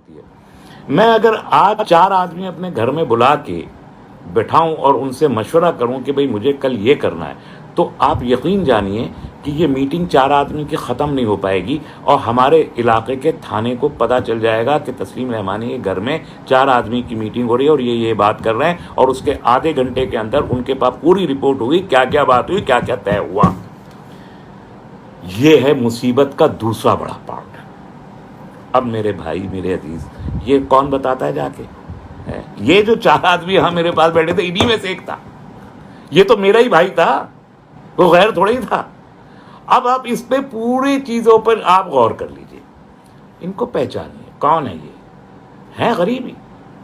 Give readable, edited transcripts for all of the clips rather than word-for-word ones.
سکتی ہے. میں اگر آج 4 آدمی اپنے گھر میں بلا کے بٹھاؤں اور ان سے مشورہ کروں کہ بھئی مجھے کل یہ کرنا ہے, تو آپ یقین جانیے کہ یہ میٹنگ 4 آدمی کی ختم نہیں ہو پائے گی, اور ہمارے علاقے کے تھانے کو پتہ چل جائے گا کہ تسلیم رحمانی کے گھر میں 4 آدمی کی میٹنگ ہو رہی ہے اور یہ بات کر رہے ہیں, اور اس کے آدھے گھنٹے کے اندر ان کے پاس پوری رپورٹ ہوگی کیا کیا بات ہوئی, کیا کیا طے ہوا. یہ ہے مصیبت کا دوسرا بڑا پارٹ. اب میرے بھائی, میرے عزیز, یہ کون بتاتا ہے جا کے؟ یہ جو 4 آدمی یہاں میرے پاس بیٹھے تھے, انہی میں سے ایک تھا. یہ تو میرا ہی بھائی تھا, وہ غیر تھوڑا ہی تھا. اب آپ اس پہ پوری چیزوں پر آپ غور کر لیجئے, ان کو پہچانیے کون ہے. یہ ہے غریب ہی,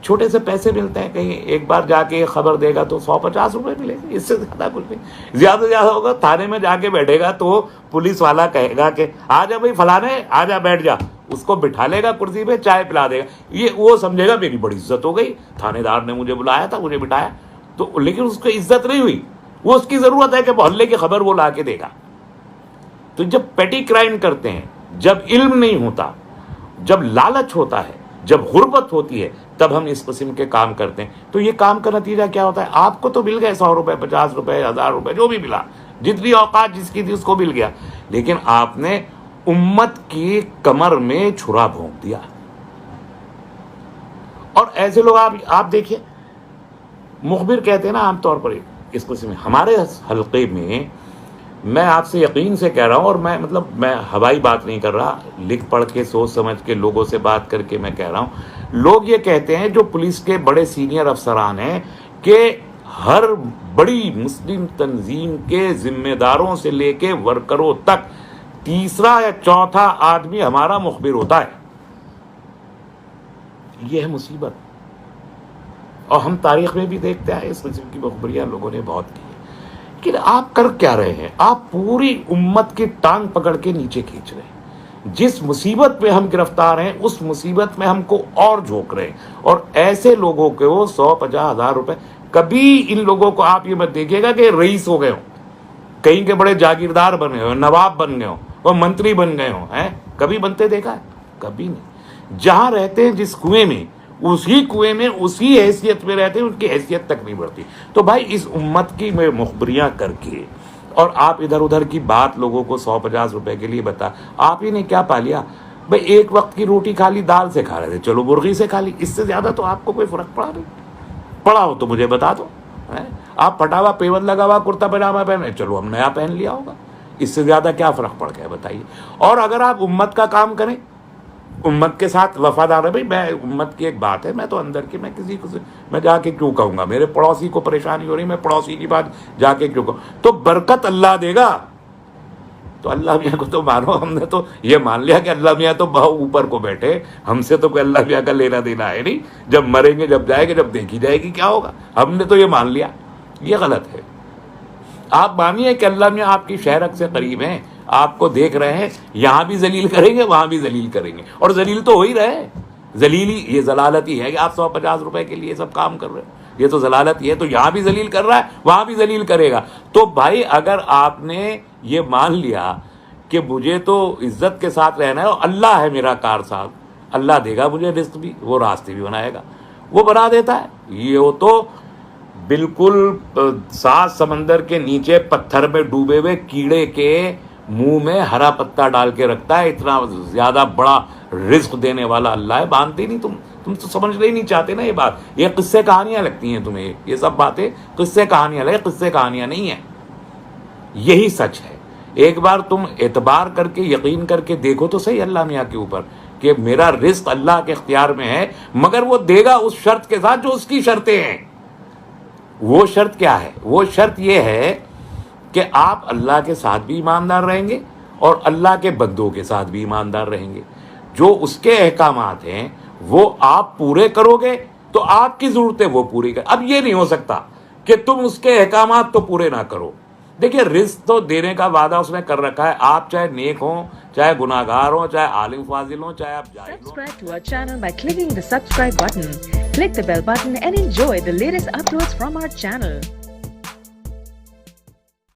چھوٹے سے پیسے ملتے ہیں, کہیں ایک بار جا کے خبر دے گا تو 150 روپے ملیں گے, اس سے زیادہ کچھ نہیں. زیادہ سے زیادہ ہوگا تھانے میں جا کے بیٹھے گا تو پولیس والا کہے گا کہ آ جا بھائی فلانے, آ جا بیٹھ جا, اس کو بٹھا لے گا کرسی پہ, چائے پلا دے گا. یہ وہ سمجھے گا میری بڑی عزت ہو گئی, تھانے دار نے مجھے بلایا تھا, مجھے بٹھایا. تو لیکن اس کو عزت نہیں ہوئی. وہ اس کی ضرورت ہے کہ محلے کی خبر وہ لا کے دے گا. تو جب پیٹی کرائم کرتے ہیں, جب علم نہیں ہوتا, جب لالچ ہوتا ہے, جب غربت ہوتی ہے, تب ہم اس قسم کے کام کرتے ہیں. تو یہ کام کا نتیجہ کیا ہوتا ہے؟ آپ کو تو مل گئے 100 روپے, 50 روپے, 1000 روپے, جو بھی ملا, جتنی اوقات جس کی تھی اس کو مل گیا, لیکن آپ نے امت کی کمر میں چھرا بھونک دیا. اور ایسے لوگ آپ دیکھیے, مخبر کہتے ہیں نا عام طور پر اس قسم میں. ہمارے حلقے میں میں آپ سے یقین سے کہہ رہا ہوں, اور میں ہوائی بات نہیں کر رہا, لکھ پڑھ کے سوچ سمجھ کے لوگوں سے بات کر کے میں کہہ رہا ہوں. لوگ یہ کہتے ہیں جو پولیس کے بڑے سینئر افسران ہیں کہ ہر بڑی مسلم تنظیم کے ذمہ داروں سے لے کے ورکروں تک تیسرا یا چوتھا آدمی ہمارا مخبر ہوتا ہے. یہ ہے مصیبت. اور ہم تاریخ میں بھی دیکھتے ہیں اس قسم کی مخبریاں لوگوں نے بہت کی. کہ آپ کر کیا رہے ہیں؟ آپ پوری امت کی ٹانگ پکڑ کے نیچے کھینچ رہے ہیں. جس مصیبت میں ہم گرفتار ہیں اس مصیبت میں ہم کو اور جھونک رہے ہیں. اور ایسے لوگوں کو 150,000 روپے, کبھی ان لوگوں کو آپ یہ مت دیکھیے گا کہ رئیس ہو گئے ہوں, کہیں کے بڑے جاگیردار بن گئے ہوں, نواب بن گئے ہوں, اور منتری بن گئے ہوں. کبھی بنتے دیکھا ہے؟ کبھی نہیں. جہاں رہتے ہیں جس کنویں میں, اسی کنویں میں اسی حیثیت میں رہتے ہیں, ان کی حیثیت تک نہیں بڑھتی. تو بھائی اس امت کی میں مخبریاں کر کے, اور آپ ادھر ادھر کی بات لوگوں کو 150 روپے کے لیے بتا, آپ ہی نے کیا پا لیا بھائی؟ ایک وقت کی روٹی کھا لی, دال سے کھا رہے تھے, چلو مرغی سے کھا لی. اس سے زیادہ تو آپ کو کوئی فرق پڑا نہیں. پڑا ہو تو مجھے بتا دو. آپ پھٹا ہوا پیون لگا ہوا کرتا پاجامہ پہنے, چلو ہم نیا پہن لیا ہوگا. اس سے زیادہ کیا فرق پڑ گیا بتائیے؟ اور اگر آپ امت کا کام کریں, امت کے ساتھ وفادار ہے, بھائی میں امت کی ایک بات ہے, میں تو اندر کی, میں کسی کو میں جا کے کیوں کہوں گا؟ میرے پڑوسی کو پریشانی ہو رہی, میں پڑوسی کی بات جا کے کیوں کہوں؟ تو برکت اللہ دے گا. تو اللہ میاں کو تو مانو. ہم نے تو یہ مان لیا کہ اللہ میاں تو بہت اوپر کو بیٹھے, ہم سے تو کوئی اللہ میاں کا لینا دینا ہے نہیں. جب مریں گے, جب جائیں گے, جب دیکھی جائے گی کیا ہوگا. ہم نے تو یہ مان لیا. یہ غلط ہے. آپ مانیے کہ اللہ میاں آپ کی شہرت سے قریب ہیں, آپ کو دیکھ رہے ہیں, یہاں بھی ذلیل کریں گے, وہاں بھی ذلیل کریں گے, اور ذلیل تو ہو ہی رہے. ذلیلی یہ ضلالت ہی ہے کہ آپ 150 روپے کے لیے سب کام کر رہے ہیں. یہ تو ضلالت ہی ہے. تو یہاں بھی ذلیل کر رہا ہے, وہاں بھی ذلیل کرے گا. تو بھائی اگر آپ نے یہ مان لیا کہ مجھے تو عزت کے ساتھ رہنا ہے, اور اللہ ہے میرا کارساز, اللہ دے گا مجھے رزق بھی, وہ راستے بھی بنائے گا, وہ بنا دیتا ہے. یہ تو بالکل 7 سمندر کے نیچے پتھر میں ڈوبے ہوئے کیڑے کے منہ میں ہرا پتا ڈال کے رکھتا ہے. اتنا زیادہ بڑا رزق دینے والا اللہ ہے. مانتے نہیں تم تو سمجھ نہیں چاہتے نا یہ بات. یہ قصے کہانیاں لگتی ہیں تمہیں, یہ سب باتیں قصے کہانیاں لگے, قصے کہانیاں نہیں ہیں. یہی سچ ہے. ایک بار تم اعتبار کر کے, یقین کر کے دیکھو تو صحیح اللہ میاں کے اوپر کہ میرا رزق اللہ کے اختیار میں ہے, مگر وہ دے گا اس شرط کے ساتھ جو اس کی شرطیں ہیں. وہ شرط کیا ہے؟ وہ شرط یہ ہے کہ آپ اللہ کے ساتھ بھی ایماندار رہیں گے, اور اللہ کے بندوں کے ساتھ بھی ایماندار رہیں گے. جو اس کے احکامات ہیں وہ آپ پورے کرو گے تو آپ کی ضرورتیں وہ پوری کر. اب یہ نہیں ہو سکتا کہ تم اس کے احکامات تو پورے نہ کرو. دیکھیے رزق تو دینے کا وعدہ اس نے کر رکھا ہے. آپ چاہے نیک ہوں, چاہے گناہ گار ہوں, چاہے عالم فاضل ہوں, چاہے آپ جاہل ہوں. Subscribe to our channel by clicking the subscribe button. Click the bell button and enjoy the latest uploads from our channel.